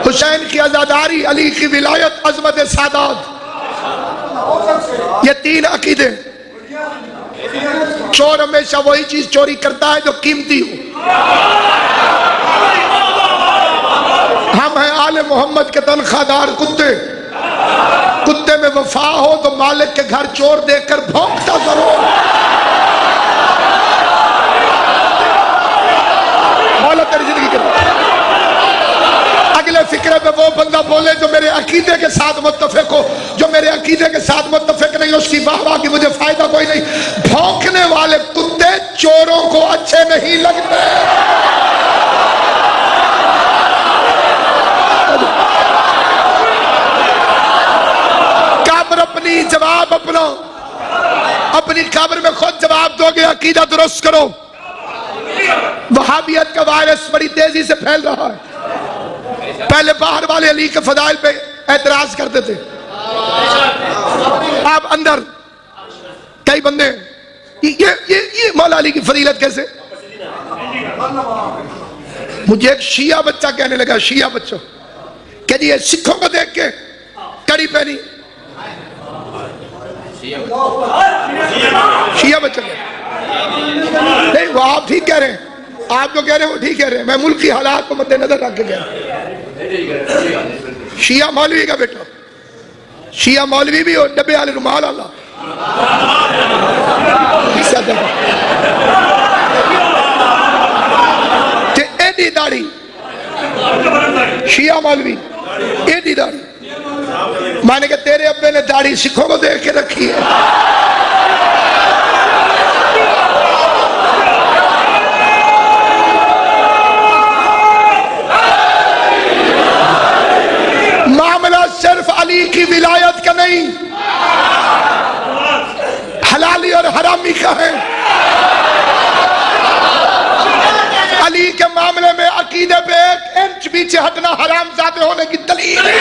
हुसैन की आजादारी, अली की विलायत, अजमत सादात, ये तीन अकीदे। चोर हमेशा वही चीज चोरी करता है जो कीमती हो। हम हैं आले मोहम्मद के तनख्वाहदार कुत्ते। कुत्ते में वफा हो तो मालिक के घर चोर देखकर भौंकता जरूर। मौला तेरी जिंदगी के अगले फिक्रे में वो बंदा बोले जो मेरे अकीदे के साथ मुत्तफिक हो। जो मेरे अकीदे के साथ मुत्तफिक नहीं, उसकी वाह की मुझे फायदा कोई नहीं। भौंकने वाले कुत्ते चोरों को अच्छे नहीं लगते। कब्र अपनी, जवाब अपना, अपनी कब्र में खुद जवाब दोगे। अकीदा दुरुस्त करो। वहाबियत का वायरस बड़ी तेजी से फैल रहा है। पहले बाहर वाले अली के फदाइल पे एतराज करते थे, अब अंदर कई बंदे ये मौला अली की फजीलत कैसे। मुझे एक शिया बच्चा कहने लगा, शिया बच्चों कह दिए सिखों को देख के कड़ी पहनी। शिया बच्चा नहीं, वो आप ठीक कह रहे हैं, आप जो कह रहे हैं वो ठीक कह रहे हैं। मैं मुल्क की हालात को मद्देनजर रख के कह रहा हूं। शिया मौलवी का बेटा, शिया मौलवी भी और डब्बे वाले रुमाल वाला। एडी दाढ़ी, शिया मौलवी एडी दाढ़ी। माने कि तेरे अब्बे ने दाढ़ी सिखों को देख के रखी है। मामला सिर्फ अली की विलायत का नहीं, हलाली और हरामी का है। अली के मामले में अकीदे पे 1 इंच पीछे हटना हरामजादे होने की दलील है।